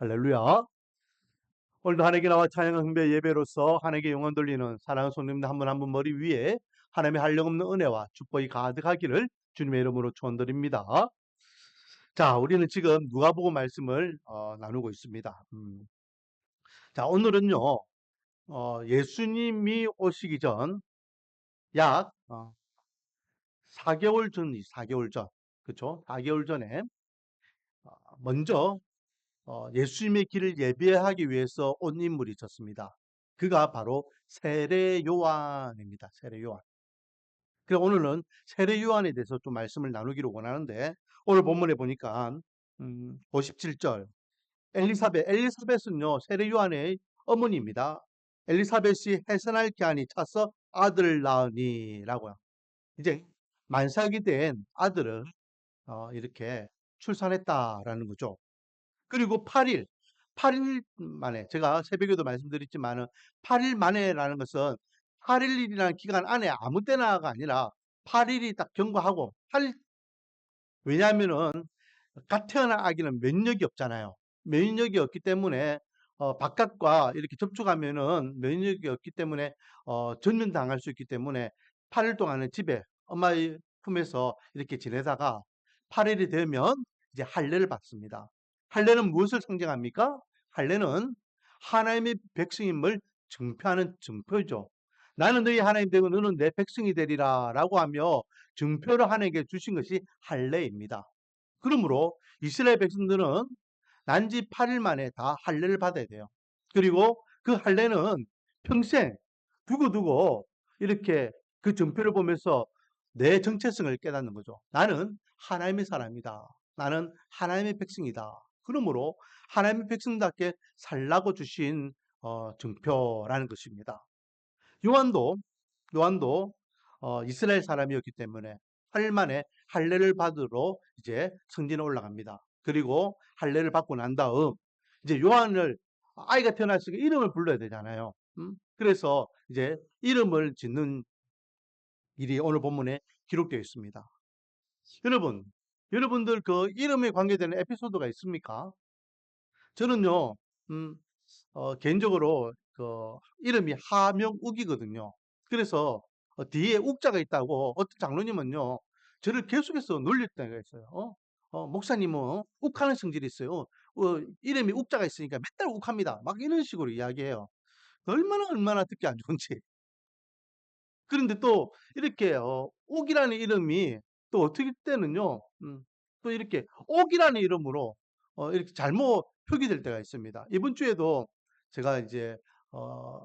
할렐루야. 오늘도 하나님께 나와 찬양 흥배 예배로서 하나님께 영광 돌리는 사랑하는 손님들 한 분 한 분 머리 위에 하나님의 한량없는 은혜와 축복이 가득하기를 주님의 이름으로 축원드립니다. 자, 우리는 지금 누가복음 말씀을 나누고 있습니다. 자, 오늘은요. 예수님이 오시기 전 약 4개월 전, 4개월 전, 그렇죠? 4개월 전에 먼저 예수님의 길을 예배하기 위해서 온 인물이 있었습니다. 그가 바로 세례 요한입니다. 세례 요한. 그래서 오늘은 세례 요한에 대해서 좀 말씀을 나누기를 원하는데 오늘 본문에 보니까 57절 엘리사벳은요 세례 요한의 어머니입니다. 엘리사벳이 해산할 기한이 차서 아들을 낳으니라고요. 이제 만삭이 된 아들을 이렇게 출산했다라는 거죠. 그리고 8일 만에 제가 새벽에도 말씀드렸지만은 8일 만에라는 것은 8일이라는 기간 안에 아무 때나가 아니라 8일이 딱 경과하고 8일 왜냐하면은 갓 태어난 아기는免疫이 없잖아요.免疫이 없기 때문에 바깥과 이렇게 접촉하면은免疫이 없기 때문에 전염당할 수 있기 때문에 8일 동안은 집에 엄마의 품에서 이렇게 지내다가 8일이 되면 이제 할례를 받습니다. 할례는 무엇을 상징합니까? 할례는 하나님의 백성임을 증표하는 증표죠. 나는 너희 하나님 되고 너는 내 백성이 되리라 라고 하며 증표를 하나님께 주신 것이 할례입니다. 그러므로 이스라엘 백성들은 난지 8일 만에 다 할례를 받아야 돼요. 그리고 그 할례는 평생 두고두고 이렇게 그 증표를 보면서 내 정체성을 깨닫는 거죠. 나는 하나님의 사람이다. 나는 하나님의 백성이다. 그러므로 하나님의 백성답게 살라고 주신 증표라는 것입니다. 요한도 이스라엘 사람이었기 때문에 8일 만에 할례를 받으러 이제 성전에 올라갑니다. 그리고 할례를 받고 난 다음 이제 요한을 아이가 태어났으니까 이름을 불러야 되잖아요. 그래서 이제 이름을 짓는 일이 오늘 본문에 기록되어 있습니다. 여러분들 그 이름에 관계되는 에피소드가 있습니까? 저는요, 음, 개인적으로 그 이름이 하명욱이거든요. 그래서 뒤에 욱자가 있다고 어떤 장로님은요, 저를 계속해서 놀릴 때가 있어요. 목사님은 욱하는 성질이 있어요. 이름이 욱자가 있으니까 맨날 욱합니다. 막 이런 식으로 이야기해요. 얼마나 듣기 안 좋은지. 그런데 또 이렇게 옥이라는 이름이 또 어떻게 때는요. 또 이렇게 옥이라는 이름으로 이렇게 잘못 표기될 때가 있습니다. 이번 주에도 제가 이제 어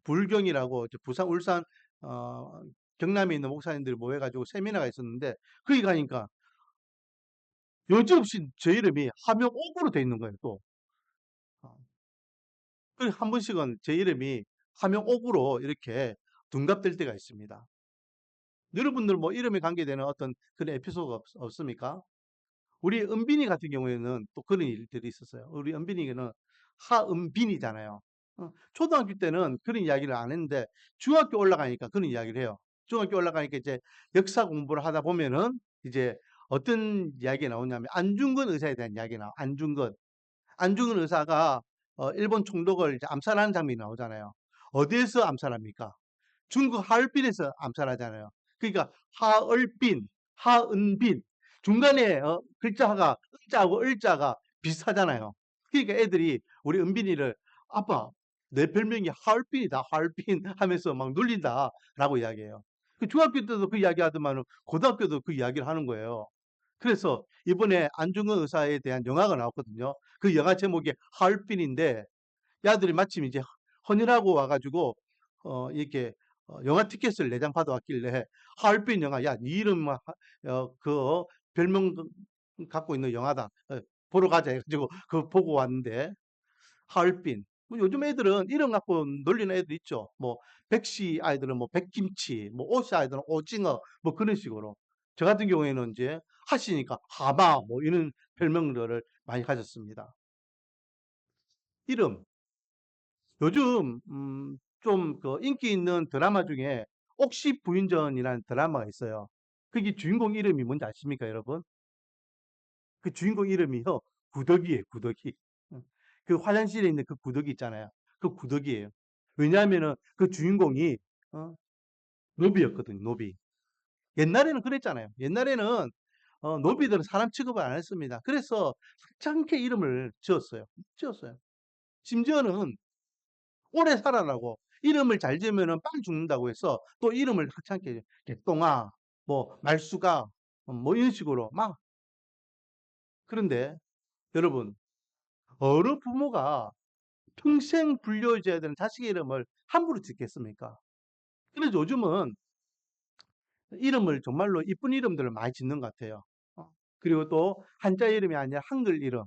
불경이라고 이제 부산, 울산 어 경남에 있는 목사님들이 모여 가지고 세미나가 있었는데 거기 가니까 여지없이 제 이름이 하명옥으로 돼 있는 거예요, 또. 어. 그한 번씩은 제 이름이 하명옥으로 이렇게 둔갑될 때가 있습니다. 여러분들 뭐 이름에 관계되는 어떤 그런 에피소드가 없습니까? 우리 은빈이 같은 경우에는 또 그런 일들이 있었어요. 우리 은빈이는 하은빈이잖아요. 초등학교 때는 그런 이야기를 안 했는데 중학교 올라가니까 그런 이야기를 해요. 중학교 올라가니까 이제 역사 공부를 하다 보면은 이제 어떤 이야기가 나오냐면 안중근 의사에 대한 이야기가 나와. 안중근 의사가 일본 총독을 이제 암살하는 장면이 나오잖아요. 어디에서 암살합니까? 중국 하얼빈에서 암살하잖아요. 그러니까 하얼빈, 하은빈 중간에 글자가 은자하고 을자가 비슷하잖아요. 그러니까 애들이 우리 은빈이를 아빠 내 별명이 하얼빈이다 하얼빈 하면서 막 놀린다라고 이야기해요. 그 중학교 때도 그 이야기 하더만 고등학교도 그 이야기를 하는 거예요. 그래서 이번에 안중근 의사에 대한 영화가 나왔거든요. 그 영화 제목이 하얼빈인데 야들이 마침 이제 헌혈하고 와가지고 이렇게 영화 티켓을 4장 받아왔길래 하얼빈 영화 야, 네 이름 그 별명 갖고 있는 영화다. 보러 가자 해가지고 그거 보고 왔는데 하얼빈. 뭐 요즘 애들은 이름 갖고 놀리는 애들 있죠. 뭐 백씨 아이들은 뭐 백김치, 뭐 오씨 아이들은 오징어, 뭐 그런 식으로. 저 같은 경우에는 이제 하시니까 하마 뭐 이런 별명들을 많이 가졌습니다. 이름. 요즘 좀 그 인기 있는 드라마 중에 옥시 부인전이라는 드라마가 있어요. 거기 주인공 이름이 뭔지 아십니까, 여러분? 그 주인공 이름이요. 구덕이에요, 구덕이. 응. 그 화장실에 있는 그 구더기 있잖아요. 그 구더기예요. 왜냐하면은 그 주인공이 어 노비였거든요, 노비. 옛날에는 그랬잖아요. 옛날에는 노비들은 사람 취급을 안 했습니다. 그래서 하찮게 이름을 지었어요. 심지어는 오래 살아라고 이름을 잘 지으면은 빨리 죽는다고 해서 또 이름을 하찮게 개똥아, 뭐 말수가, 뭐 이런 식으로 막. 그런데 여러분, 어느 부모가 평생 불려줘야 되는 자식의 이름을 함부로 짓겠습니까? 그래서 요즘은 이름을 정말로 이쁜 이름들을 많이 짓는 것 같아요. 그리고 또 한자 이름이 아니라 한글 이름.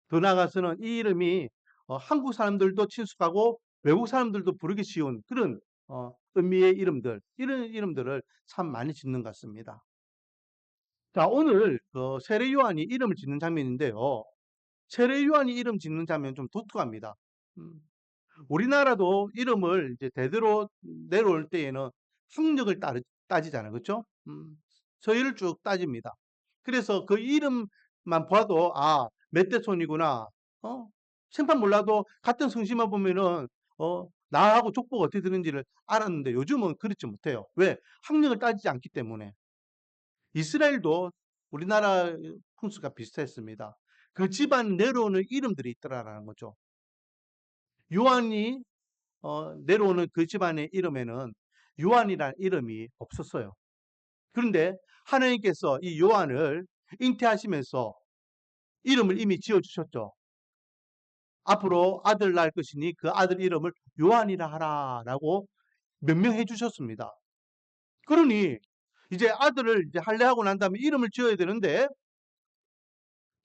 더 나아가서는 이 이름이 한국 사람들도 친숙하고 외국 사람들도 부르기 쉬운 그런 의미의 이름들, 이런 이름들을 참 많이 짓는 것 같습니다. 자, 오늘 세례 요한이 이름을 짓는 장면인데요. 세례 요한이 이름 짓는 장면 좀 독특합니다. 음, 우리나라도 이름을 이제 대대로 내려올 때에는 학력을 따지잖아요. 그렇죠? 서열을 쭉 따집니다. 그래서 그 이름만 봐도 몇 대 손이구나. 어? 생판 몰라도 같은 성씨만 보면은 나하고 족보가 어떻게 되는지를 알았는데 요즘은 그렇지 못해요. 왜? 학력을 따지지 않기 때문에. 이스라엘도 우리나라 풍수가 비슷했습니다. 그 집안 내려오는 이름들이 있더라라는 거죠. 요한이 내려오는 그 집안의 이름에는 요한이라는 이름이 없었어요. 그런데 하나님께서 이 요한을 잉태하시면서 이름을 이미 지어주셨죠. 앞으로 아들 낳을 것이니 그 아들 이름을 요한이라 하라라고 명명해 주셨습니다. 그러니 이제 아들을 이제 할례하고 난 다음에 이름을 지어야 되는데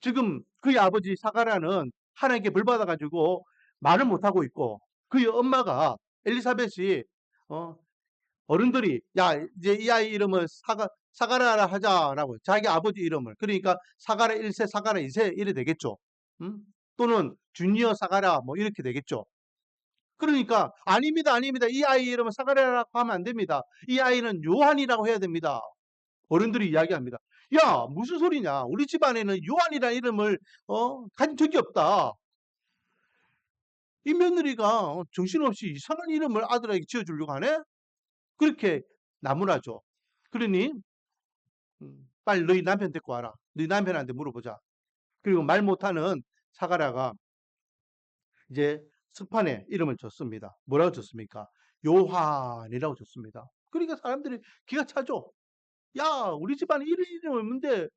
지금 그의 아버지 사가랴는 하나님께 벌 받아가지고 말을 못하고 있고 그의 엄마가 엘리사벳이 어, 어른들이 야 이제 이 아이 이름을 사가랴라 하자라고 자기 아버지 이름을 그러니까 사가랴 1세 사가랴 2세 이래 되겠죠. 음? 또는 주니어 사가랴 뭐 이렇게 되겠죠. 그러니까 아닙니다 아닙니다 이 아이 이름은 사가랴라고 하면 안 됩니다. 이 아이는 요한이라고 해야 됩니다. 어른들이 이야기합니다. 야 무슨 소리냐 우리 집안에는 요한이라는 이름을 가진 적이 없다. 이 며느리가 정신없이 이상한 이름을 아들에게 지어주려고 하네? 그렇게 나무라죠. 그러니 빨리 너희 남편 데리고 와라. 너희 남편한테 물어보자. 그리고 말 못하는 사가랴가 이제 석판에 이름을 줬습니다. 뭐라고 줬습니까? 요한이라고 줬습니다. 그러니까 사람들이 기가 차죠. 야, 우리 집안에 이런 이름이 없는데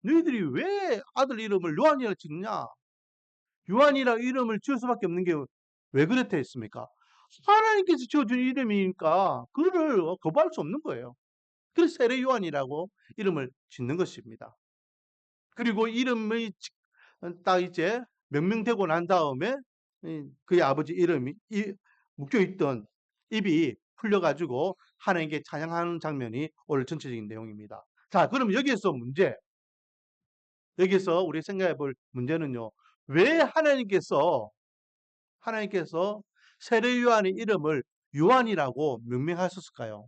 너희들이 왜 아들 이름을 요한이라고 짓느냐? 요한이라 이름을 지을 수밖에 없는 게 왜 그랬다 했습니까? 하나님께서 지어준 이름이니까 그거를 거부할 수 없는 거예요. 그래서 세례 요한이라고 이름을 짓는 것입니다. 그리고 이름이 딱 이제 명명되고 난 다음에 그의 아버지 이름이 묶여있던 입이 풀려가지고 하나님께 찬양하는 장면이 오늘 전체적인 내용입니다. 자, 그럼 여기에서 여기서 우리 생각해 볼 문제는요. 왜 하나님께서 세례 요한의 이름을 요한이라고 명명하셨을까요?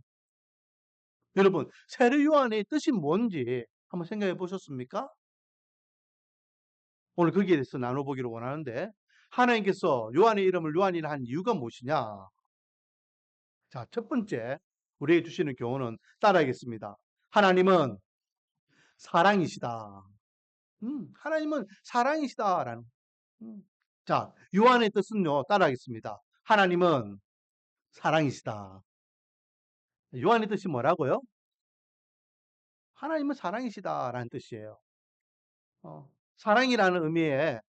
여러분, 세례 요한의 뜻이 뭔지 한번 생각해 보셨습니까? 오늘 거기에 대해서 나눠보기를 원하는데 하나님께서 요한의 이름을 요한이라 한 이유가 무엇이냐? 자, 첫 번째 우리에게 주시는 교훈은 따라하겠습니다. 하나님은 사랑이시다. 하나님은 사랑이시다라는. 자, 요한의 뜻은요. 따라하겠습니다. 하나님은 사랑이시다. 요한의 뜻이 뭐라고요? 하나님은 사랑이시다라는 뜻이에요. 사랑이라는 의미에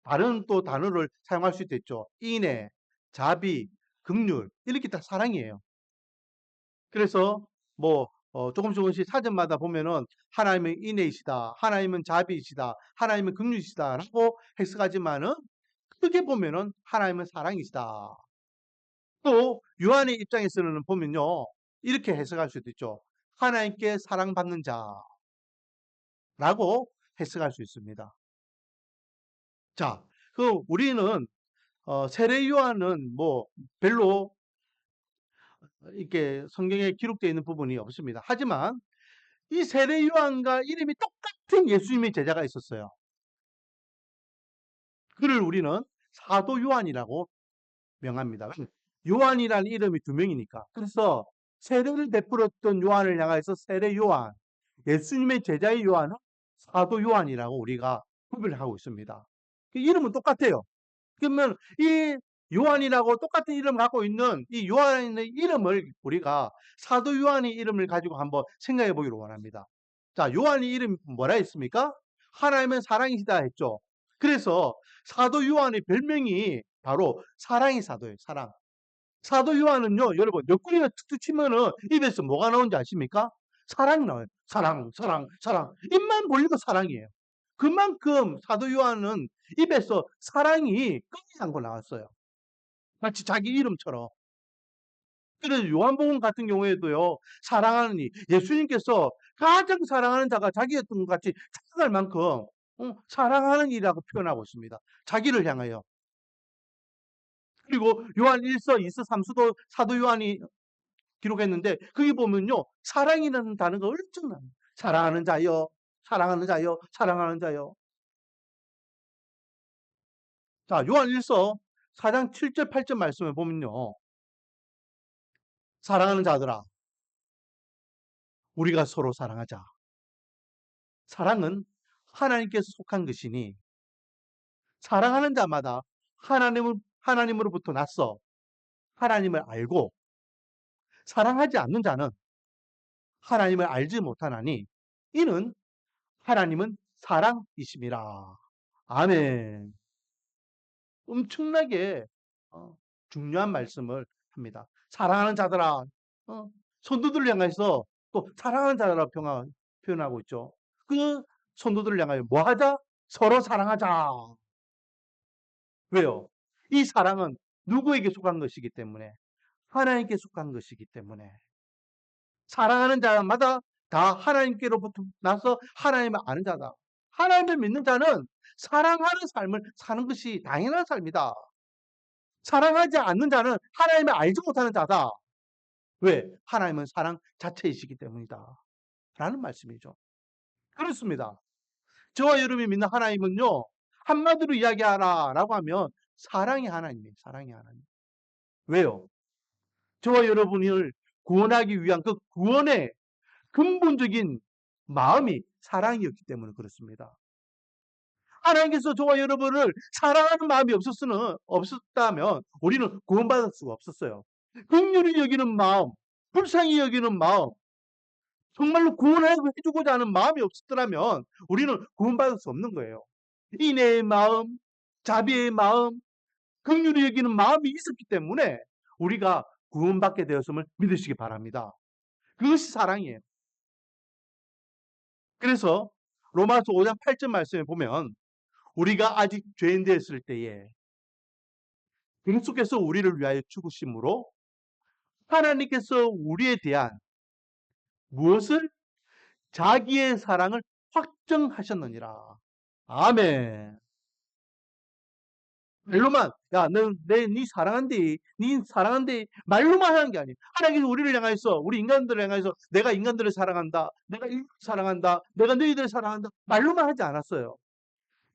다른 또 단어를 사용할 수도 있죠. 인애, 자비, 긍휼 이렇게 다 사랑이에요. 그래서 뭐 조금씩 사전마다 보면은 하나님은 인애이시다, 하나님은 자비이시다, 하나님은 긍휼이시다라고 해석하지만은 크게 보면은 하나님은 사랑이시다. 또 요한의 입장에서는 보면요 이렇게 해석할 수도 있죠. 하나님께 사랑받는 자라고 해석할 수 있습니다. 자, 우리는 세례 요한은 뭐 별로 이렇게 성경에 기록되어 있는 부분이 없습니다. 하지만 이 세례 요한과 이름이 똑같은 예수님의 제자가 있었어요. 그를 우리는 사도 요한이라고 명합니다. 요한이라는 이름이 두 명이니까. 그래서 세례를 베풀었던 요한을 향해서 세례 요한, 예수님의 제자의 요한은 사도 요한이라고 우리가 구별을 하고 있습니다. 이름은 똑같아요. 그러면 이 요한이라고 똑같은 이름을 갖고 있는 이 요한의 이름을 우리가 사도 요한의 이름을 가지고 한번 생각해 보기를 원합니다. 자, 요한의 이름이 뭐라 했습니까? 하나님은 사랑이시다 했죠. 그래서 사도 요한의 별명이 바로 사랑의 사도예요. 사랑. 사도 요한은요, 여러분, 옆구리가 툭툭 치면은 입에서 뭐가 나오는지 아십니까? 사랑이 나와요. 사랑, 사랑, 사랑. 입만 벌리고 사랑이에요. 그만큼 사도 요한은 입에서 사랑이 끊이지 않고 나왔어요. 마치 자기 이름처럼. 그래서 요한복음 같은 경우에도요, 사랑하는 이, 예수님께서 가장 사랑하는 자가 자기였던 것 같이 착각할 만큼 사랑하는 이라고 표현하고 있습니다. 자기를 향하여. 그리고 요한 1서, 2서, 3서도 사도 요한이 기록했는데 거기 보면요, 사랑이라는 단어가 엄청나요. 사랑하는 자여, 사랑하는 자여, 사랑하는 자여. 자, 요한 1서 4장 7절 8절 말씀을 보면요, 사랑하는 자들아, 우리가 서로 사랑하자. 사랑은 하나님께 속한 것이니 사랑하는 자마다 하나님으로부터 났어 하나님을 알고, 사랑하지 않는 자는 하나님을 알지 못하나니 이는 하나님은 사랑이심이라. 아멘. 엄청나게 중요한 말씀을 합니다. 사랑하는 자들아, 성도들을 향해서 또 사랑하는 자들아 표현하고 있죠. 그 성도들을 향하여 뭐 하자? 서로 사랑하자. 왜요? 이 사랑은 누구에게 속한 것이기 때문에, 하나님께 속한 것이기 때문에, 사랑하는 자마다 다 하나님께로부터 나서 하나님을 아는 자다. 하나님을 믿는 자는 사랑하는 삶을 사는 것이 당연한 삶이다. 사랑하지 않는 자는 하나님을 알지 못하는 자다. 왜? 하나님은 사랑 자체이시기 때문이다. 라는 말씀이죠. 그렇습니다. 저와 여러분이 믿는 하나님은요, 한마디로 이야기하라 라고 하면 사랑의 하나님이에요. 사랑의 하나님. 왜요? 저와 여러분을 구원하기 위한 그 구원의 근본적인 마음이 사랑이었기 때문에 그렇습니다. 하나님께서 저와 여러분을 사랑하는 마음이 없었다면 우리는 구원받을 수가 없었어요. 긍휼히 여기는 마음, 불쌍히 여기는 마음, 정말로 구원해주고자 하는 마음이 없었더라면 우리는 구원받을 수 없는 거예요. 인애의 마음, 자비의 마음, 긍휼히 여기는 마음이 있었기 때문에 우리가 구원받게 되었음을 믿으시기 바랍니다. 그것이 사랑이에요. 그래서 로마서 5장 8절 말씀에 보면 우리가 아직 죄인 되었을 때에 그리스도께서 우리를 위하여 죽으심으로 하나님께서 우리에 대한 무엇을? 자기의 사랑을 확정하셨느니라. 아멘. 말로만 네 사랑한대 말로만 하는 게 아니에요. 하나님께서 우리를 향해서, 우리 인간들을 향해서 내가 인간들을 사랑한다, 내가 인간을 사랑한다, 내가 너희들을 사랑한다 말로만 하지 않았어요.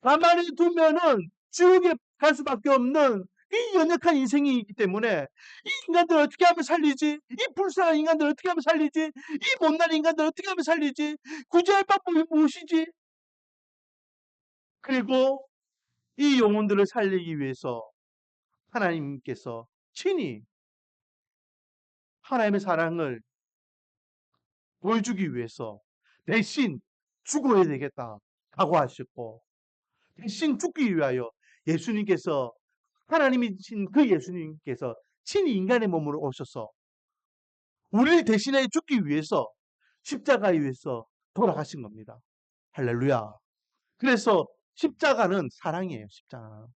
가만히 두면은 지옥에 갈 수밖에 없는 이 연약한 인생이 있기 때문에 이 인간들 어떻게 하면 살리지? 이 불쌍한 인간들 어떻게 하면 살리지? 이 못난 인간들 어떻게 하면 살리지? 구제할 방법이 무엇이지? 그리고 이 영혼들을 살리기 위해서 하나님께서 친히 하나님의 사랑을 보여주기 위해서 대신 죽어야 되겠다 각오하셨고, 대신 죽기 위하여 예수님께서, 하나님이신 그 예수님께서 친히 인간의 몸으로 오셔서 우리를 대신해 죽기 위해서 십자가에 위해서 돌아가신 겁니다. 할렐루야. 그래서 십자가는 사랑이에요. 십자가는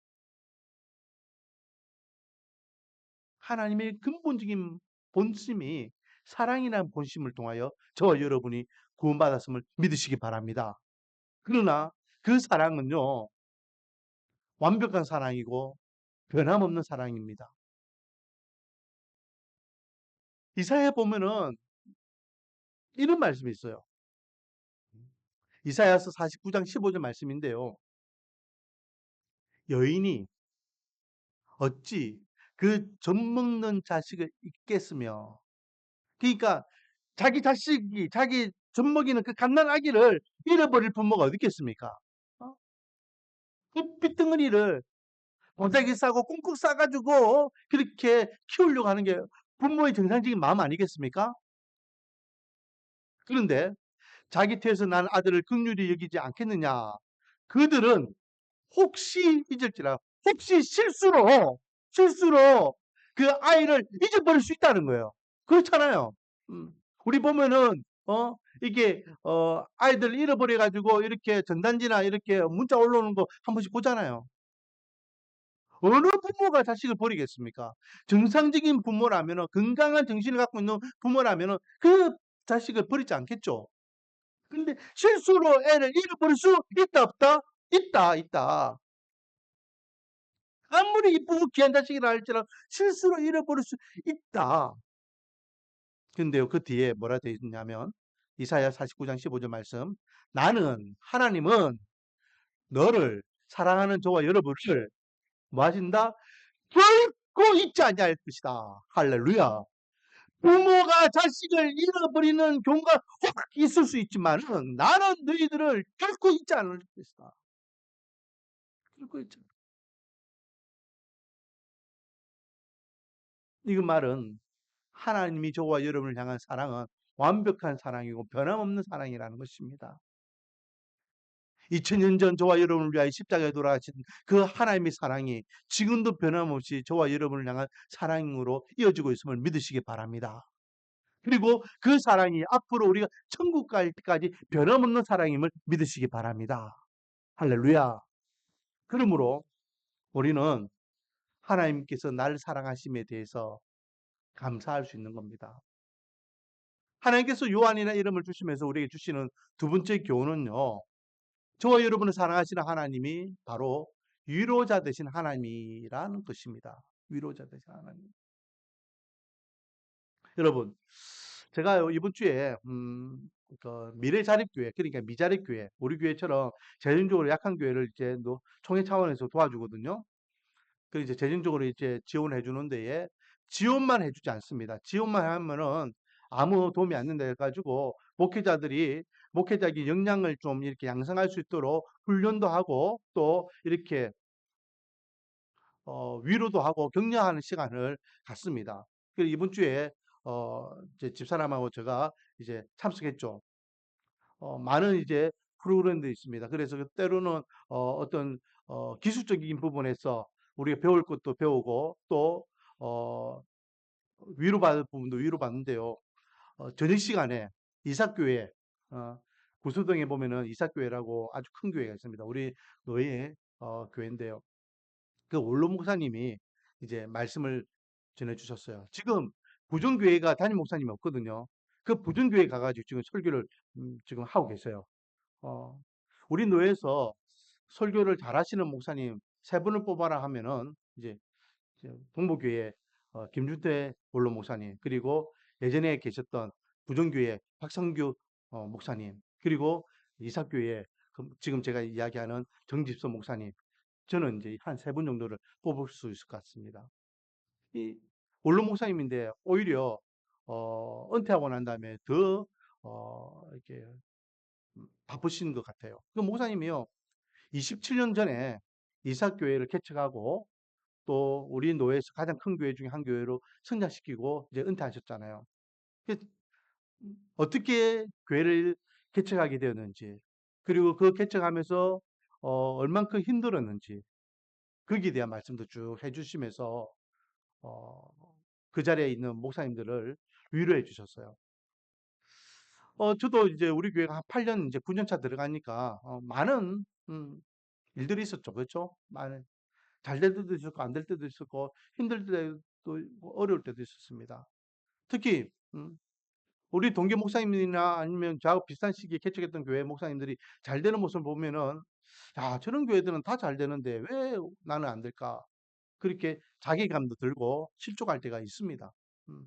하나님의 근본적인 본심이 사랑이라는 본심을 통하여 저와 여러분이 구원받았음을 믿으시기 바랍니다. 그러나 그 사랑은요, 완벽한 사랑이고 변함없는 사랑입니다. 이사야에 보면은 이런 말씀이 있어요. 이사야서 49장 15절 말씀인데요. 여인이 어찌 그 젖먹는 자식을 잊겠으며. 그러니까 자기 자식이, 자기 젖먹이는 그 갓난 아기를 잃어버릴 부모가 어디 있겠습니까? 어? 그 핏덩어리를 보자기 싸고 꽁꽁 싸가지고 그렇게 키우려고 하는 게 부모의 정상적인 마음 아니겠습니까? 그런데 자기 태에서 난 아들을 긍휼히 여기지 않겠느냐. 그들은 혹시 잊을지라, 혹시 실수로 그 아이를 잊어버릴 수 있다는 거예요. 그렇잖아요. 음. 우리 보면은 이게 아이들 잃어버려 가지고 이렇게 전단지나 이렇게 문자 올라오는 거 한 번씩 보잖아요. 어느 부모가 자식을 버리겠습니까? 정상적인 부모라면은, 건강한 정신을 갖고 있는 부모라면은 그 자식을 버리지 않겠죠. 근데 실수로 애를 잃어버릴 수 있다 없다? 있다, 있다. 아무리 이쁘고 귀한 자식이라 할지라도 실수로 잃어버릴 수 있다. 근데요, 그 뒤에 뭐라 되어 있냐면 이사야 49장 15절 말씀. 나는 하나님은 너를 사랑하는 저와 여러분을 뭐 하신다? 결코 잊지 아니할 것이다. 할렐루야. 부모가 자식을 잃어버리는 경우가 혹 있을 수 있지만은 나는 너희들을 결코 잊지 않을 것이다. 결코 잊지 않을. 이 말은 하나님이 저와 여러분을 향한 사랑은 완벽한 사랑이고 변함없는 사랑이라는 것입니다. 2000년 전 저와 여러분을 위하여 십자가에 돌아가신 그 하나님의 사랑이 지금도 변함없이 저와 여러분을 향한 사랑으로 이어지고 있음을 믿으시기 바랍니다. 그리고 그 사랑이 앞으로 우리가 천국 갈 때까지 변함없는 사랑임을 믿으시기 바랍니다. 할렐루야. 그러므로 우리는 하나님께서 나를 사랑하심에 대해서 감사할 수 있는 겁니다. 하나님께서 요한이라는 이름을 주시면서 우리에게 주시는 두 번째 교훈은요. 저와 여러분을 사랑하시는 하나님이 바로 위로자 되신 하나님이라는 것입니다. 위로자 되신 하나님. 여러분, 제가 이번 주에 그 미래자립교회, 그러니까 미자립교회, 우리 교회처럼 재정적으로 약한 교회를 이제 총회 차원에서 도와주거든요. 그 이제 재정적으로 이제 지원해 주는 데에 지원만 해주지 않습니다. 지원만 하면은 아무 도움이 안 된다 해가지고 목회자의 역량을 좀 이렇게 양성할 수 있도록 훈련도 하고 또 이렇게 위로도 하고 격려하는 시간을 갖습니다. 그리고 이번 주에 이제 집사람하고 제가 이제 참석했죠. 많은 이제 프로그램들이 있습니다. 그래서 때로는 어떤 기술적인 부분에서 우리가 배울 것도 배우고 또 어, 위로받을 부분도 위로받는데요. 저녁 시간에 이삭교회 구수동에 보면은 이삭교회라고 아주 큰 교회가 있습니다. 우리 노예 교회인데요. 그 원로 목사님이 이제 말씀을 전해주셨어요. 지금 부정교회가 담임 목사님이 없거든요. 그 부정교회 가가지고 지금 설교를 지금 하고 계세요. 어, 우리 노예에서 설교를 잘하시는 목사님 세 분을 뽑아라 하면은 이제 동부교회 김준태 원로 목사님, 그리고 예전에 계셨던 부정교회 박성규 목사님, 그리고 이삭교회 지금 제가 이야기하는 정집서 목사님, 저는 이제 한 세 분 정도를 뽑을 수 있을 것 같습니다. 이 원로 목사님인데 오히려 은퇴하고 난 다음에 더 이렇게 바쁘신 것 같아요. 그 목사님이요, 27년 전에 이삭교회를 개척하고 또 우리 노회에서 가장 큰 교회 중에 한 교회로 성장시키고 이제 은퇴하셨잖아요. 어떻게 교회를 개척하게 되었는지, 그리고 그 개척하면서 얼만큼 힘들었는지, 거기에 대한 말씀도 쭉 해주시면서 어, 그 자리에 있는 목사님들을 위로해 주셨어요. 저도 이제 우리 교회가 한 8년, 이제 9년 차 들어가니까 많은 일들이 있었죠. 그렇죠? 많은 잘 될 때도 있었고 안 될 때도 있었고 힘들 때도 있고 어려울 때도 있었습니다. 특히 우리 동계 목사님이나 아니면 저하고 비슷한 시기에 개척했던 교회 목사님들이 잘 되는 모습을 보면은, 야, 저런 교회들은 다 잘 되는데 왜 나는 안 될까? 그렇게 자괴감도 들고 실족할 때가 있습니다. 음.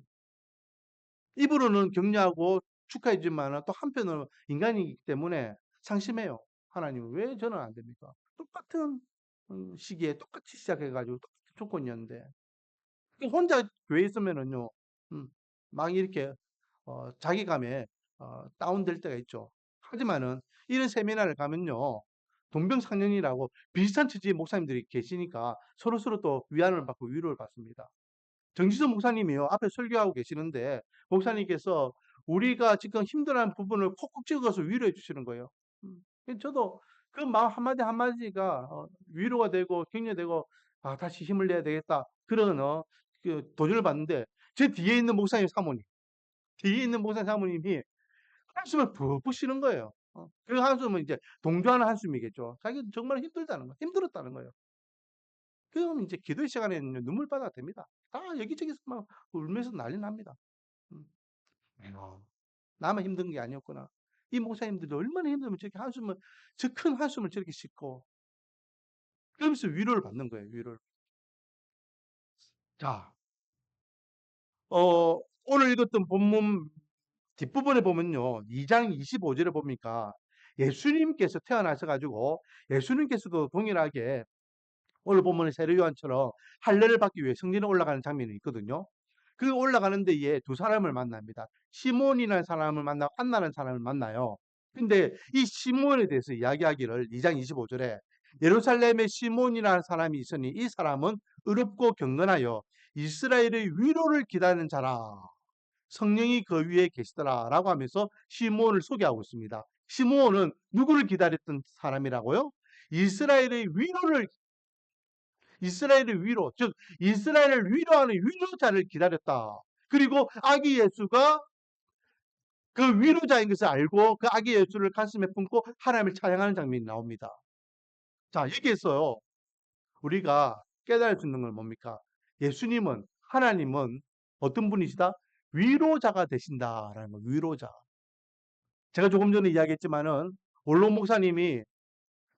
입으로는 격려하고 축하해주지만 또 한편으로는 인간이기 때문에 상심해요. 하나님 왜 저는 안 됩니까? 똑같은 시기에 똑같이 시작해 가지고 똑같은 조건이었는데 혼자 교회에 있으면은요. 막 이렇게 자괴감에 다운될 때가 있죠. 하지만은 이런 세미나를 가면요. 동병상련이라고 비슷한 처지의 목사님들이 계시니까 서로서로 또 위안을 받고 위로를 받습니다. 정지선 목사님이요. 앞에 설교하고 계시는데 목사님께서 우리가 지금 힘들어하는 부분을 콕콕 찍어서 위로해 주시는 거예요. 저도 그 말 한마디 한마디가 위로가 되고 격려되고 '아 다시 힘을 내야 되겠다.' 그런 그 도전을 받는데 제 뒤에 있는 목사님 사모님, 뒤에 있는 목사님 사모님이 한숨을 푹푹 쉬는 거예요. 그 한숨은 이제 동조하는 한숨이겠죠. 자기는 정말 힘들다는 거, 힘들었다는 거예요. 그럼 이제 기도의 시간에는요, 눈물바다가 됩니다. 다 여기저기서 막 울면서 난리 납니다. 음. 아. 나만 힘든 게 아니었구나. 이 목사님들도 얼마나 힘들면 저렇게 한숨을, 저 큰 한숨을 저렇게 싣고, 그러면서 위로를 받는 거예요, 위로를. 자, 오늘 읽었던 본문 뒷부분에 보면요. 2장 25절에 보니까 예수님께서 태어나셔가지고 예수님께서도 동일하게 오늘 본문의 세례 요한처럼 할례를 받기 위해 성전에 올라가는 장면이 있거든요. 그 올라가는 데에 두 사람을 만납니다. 시몬이라는 사람을 만나고 한나라는 사람을 만나요. 근데 이 시몬에 대해서 이야기하기를 2장 25절에 예루살렘에 시몬이라는 사람이 있으니 이 사람은 의롭고 경건하여 이스라엘의 위로를 기다리는 자라. 성령이 그 위에 계시더라 라고 하면서 시몬을 소개하고 있습니다. 시몬은 누구를 기다렸던 사람이라고요? 이스라엘의 위로를, 이스라엘의 위로, 즉 이스라엘을 위로하는 위로자를 기다렸다. 그리고 아기 예수가 그 위로자인 것을 알고 그 아기 예수를 가슴에 품고 하나님을 찬양하는 장면이 나옵니다. 자, 여기에서요, 우리가 깨달을 수 있는 건 뭡니까? 예수님은, 하나님은 어떤 분이시다? 위로자가 되신다라는 거, 위로자. 제가 조금 전에 이야기했지만은 원로 목사님이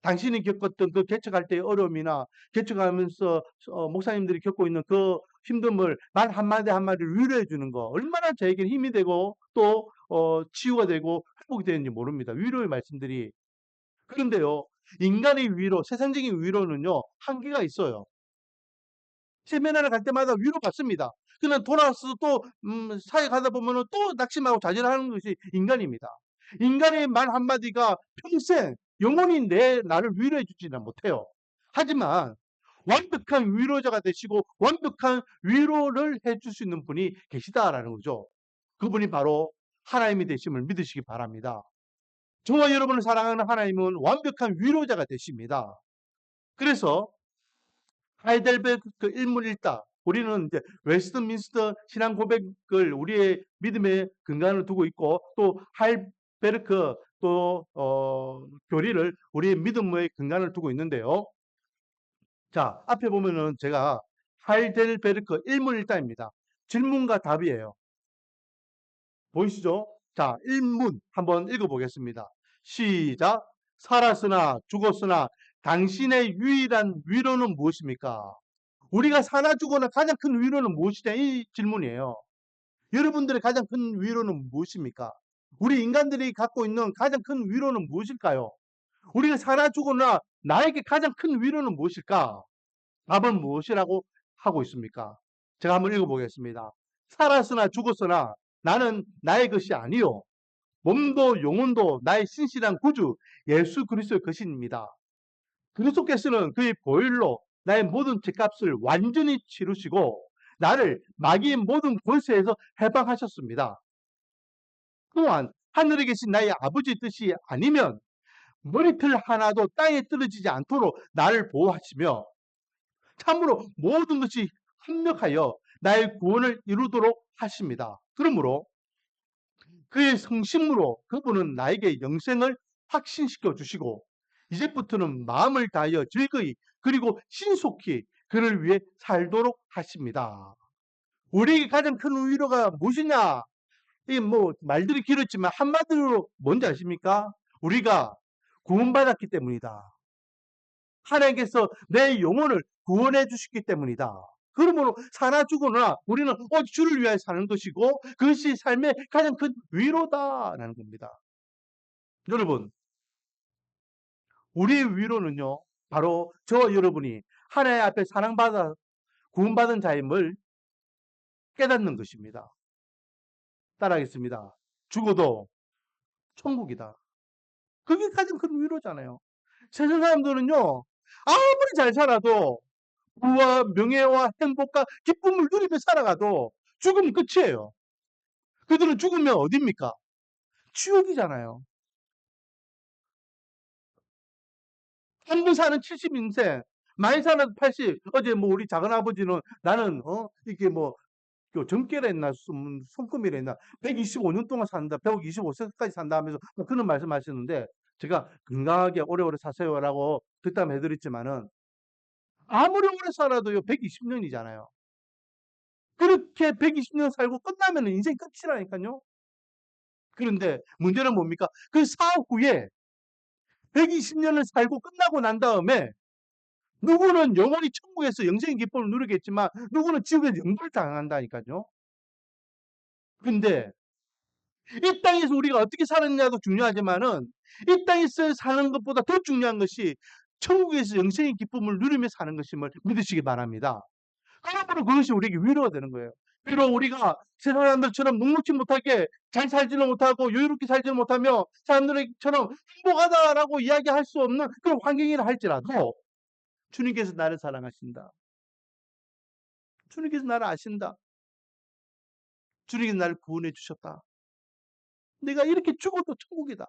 당신이 겪었던 그 개척할 때의 어려움이나 개척하면서 목사님들이 겪고 있는 그 힘듦을 말 한마디 한마디를 위로해 주는 거 얼마나 저에게 힘이 되고 또 치유가 되고 회복이 되는지 모릅니다. 위로의 말씀들이. 그런데요, 인간의 위로, 세상적인 위로는요, 한계가 있어요. 세미나를 갈 때마다 위로받습니다. 그러나 돌아와서 또 사회 가다 보면은 또 낙심하고 좌절하는 것이 인간입니다. 인간의 말 한마디가 평생 영원히 나를 위로해 주지는 못해요. 하지만 완벽한 위로자가 되시고 완벽한 위로를 해줄 수 있는 분이 계시다라는 거죠. 그분이 바로 하나님이 되심을 믿으시기 바랍니다. 저와 여러분을 사랑하는 하나님은 완벽한 위로자가 되십니다. 그래서 하이델베르크 일문일답. 우리는 이제 웨스트민스터 신앙 고백을 우리의 믿음의 근간을 두고 있고 또 하이베르크 또 교리를 우리의 믿음의 근간을 두고 있는데요. 자, 앞에 보면은 제가 하이델베르크 일문일답입니다. 질문과 답이에요. 보이시죠? 자, 일문 한번 읽어보겠습니다. 시작. 살았으나 죽었으나 당신의 유일한 위로는 무엇입니까? 우리가 사나 죽거나 가장 큰 위로는 무엇이냐? 이 질문이에요. 여러분들의 가장 큰 위로는 무엇입니까? 우리 인간들이 갖고 있는 가장 큰 위로는 무엇일까요? 우리가 사나 죽거나 나에게 가장 큰 위로는 무엇일까? 답은 무엇이라고 하고 있습니까? 제가 한번 읽어보겠습니다. 살았으나 죽었으나 나는 나의 것이 아니요. 몸도 영혼도 나의 신실한 구주 예수 그리스도의 것입니다. 그리스도께서는 그의 보혈로 나의 모든 죄값을 완전히 치르시고 나를 마귀의 모든 권세에서 해방하셨습니다. 또한 하늘에 계신 나의 아버지의 뜻이 아니면 머리털 하나도 땅에 떨어지지 않도록 나를 보호하시며 참으로 모든 것이 합력하여 나의 구원을 이루도록 하십니다. 그러므로 그의 성심으로 그분은 나에게 영생을 확신시켜 주시고 이제부터는 마음을 다하여 즐거이 그리고 신속히 그를 위해 살도록 하십니다. 우리에게 가장 큰 위로가 무엇이냐? 이 뭐 말들이 길었지만 한마디로 뭔지 아십니까? 우리가 구원받았기 때문이다. 하나님께서 내 영혼을 구원해 주셨기 때문이다. 그러므로 사나 죽으나 우리는 주를 위하여 사는 것이고 그것이 삶의 가장 큰 위로다라는 겁니다. 여러분, 우리의 위로는요, 바로 저와 여러분이 하나님 앞에 사랑받아 구원받은 자임을 깨닫는 것입니다. 따라하겠습니다. 죽어도 천국이다. 그게 가장 큰 위로잖아요. 세상 사람들은요, 아무리 잘 살아도 부와 명예와 행복과 기쁨을 누리며 살아가도 죽으면 끝이에요. 그들은 죽으면 어딥니까? 지옥이잖아요. 한 번 사는 70인생, 많이 사는 80. 어제 뭐 우리 작은 아버지는 나는 이게 뭐 점괘라 했나 손금이라 했나 125년 동안 산다, 125세까지 산다 하면서 뭐 그런 말씀하시는데 제가 건강하게 오래오래 사세요라고 득담 해드렸지만은 아무리 오래 살아도요 120년이잖아요. 그렇게 120년 살고 끝나면 인생 끝이라니까요. 그런데 문제는 뭡니까? 그 사후에 120년을 살고 끝나고 난 다음에 누구는 영원히 천국에서 영생의 기쁨을 누리겠지만 누구는 지옥에서 영벌을 당한다니까요. 근데 이 땅에서 우리가 어떻게 살았냐도 중요하지만은 이 땅에서 사는 것보다 더 중요한 것이 천국에서 영생의 기쁨을 누리며 사는 것임을 믿으시기 바랍니다. 그러므로 그것이 우리에게 위로가 되는 거예요. 비록 우리가 세상 사람들처럼 녹록지 못하게 잘 살지는 못하고 여유롭게 살지는 못하며 사람들처럼 행복하다라고 이야기할 수 없는 그런 환경이라 할지라도 주님께서 나를 사랑하신다. 주님께서 나를 아신다. 주님께서 나를 구원해 주셨다. 내가 이렇게 죽어도 천국이다.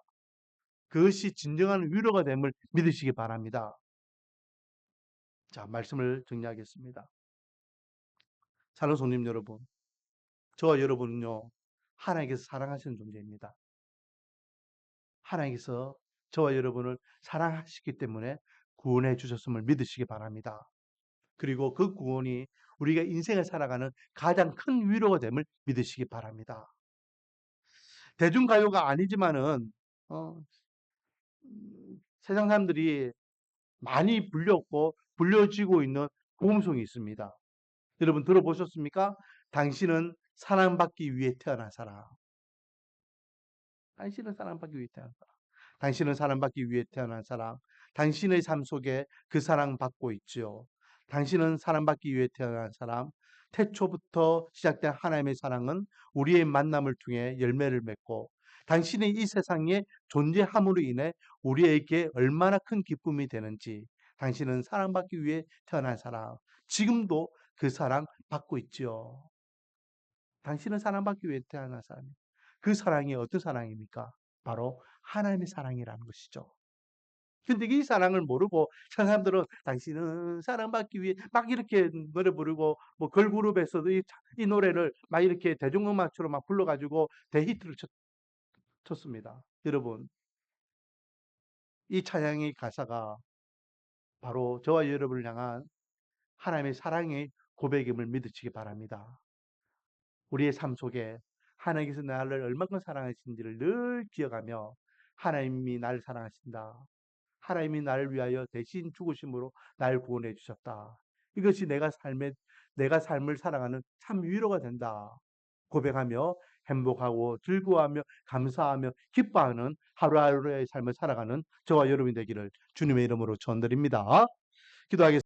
그것이 진정한 위로가 됨을 믿으시기 바랍니다. 자, 말씀을 정리하겠습니다. 사랑하는 손님 여러분, 저와 여러분은요, 하나님께서 사랑하시는 존재입니다. 하나님께서 저와 여러분을 사랑하시기 때문에 구원해 주셨음을 믿으시기 바랍니다. 그리고 그 구원이 우리가 인생을 살아가는 가장 큰 위로가 됨을 믿으시기 바랍니다. 대중가요가 아니지만은 세상 사람들이 많이 불렸고 불려지고 있는 복음송이 있습니다. 여러분 들어보셨습니까? 당신은 사랑받기 위해 태어난 사람. 당신은 사랑받기 위해 태어난 사람. 당신은 사랑받기 위해 태어난 사람. 당신의 삶 속에 그 사랑받고 있지요. 당신은 사랑받기 위해 태어난 사람. 태초부터 시작된 하나님의 사랑은 우리의 만남을 통해 열매를 맺고 당신의 이 세상에 존재함으로 인해 우리에게 얼마나 큰 기쁨이 되는지 당신은 사랑받기 위해 태어난 사람. 지금도 그 사랑 받고 있지요. 당신은 사랑받기 위해 태어난 사람이에요. 그 사랑이 어떤 사랑입니까? 바로 하나님의 사랑이라는 것이죠. 근데 이 사랑을 모르고 사람들은 당신은 사랑받기 위해 막 이렇게 노래 부르고 뭐 걸그룹에서도 이 노래를 막 이렇게 대중음악처럼 막 불러가지고 대히트를 쳤습니다. 여러분, 이 찬양의 가사가 바로 저와 여러분을 향한 하나님의 사랑의 고백임을 믿으시기 바랍니다. 우리의 삶 속에 하나님께서 나를 얼마큼 사랑하신지를 늘 기억하며 하나님이 나를 사랑하신다. 하나님이 나를 위하여 대신 죽으심으로 나를 구원해 주셨다. 이것이 내가 삶을 살아가는 참 위로가 된다. 고백하며 행복하고 즐거워하며 감사하며 기뻐하는 하루하루의 삶을 살아가는 저와 여러분이 되기를 주님의 이름으로 축원드립니다. 기도하겠습니다.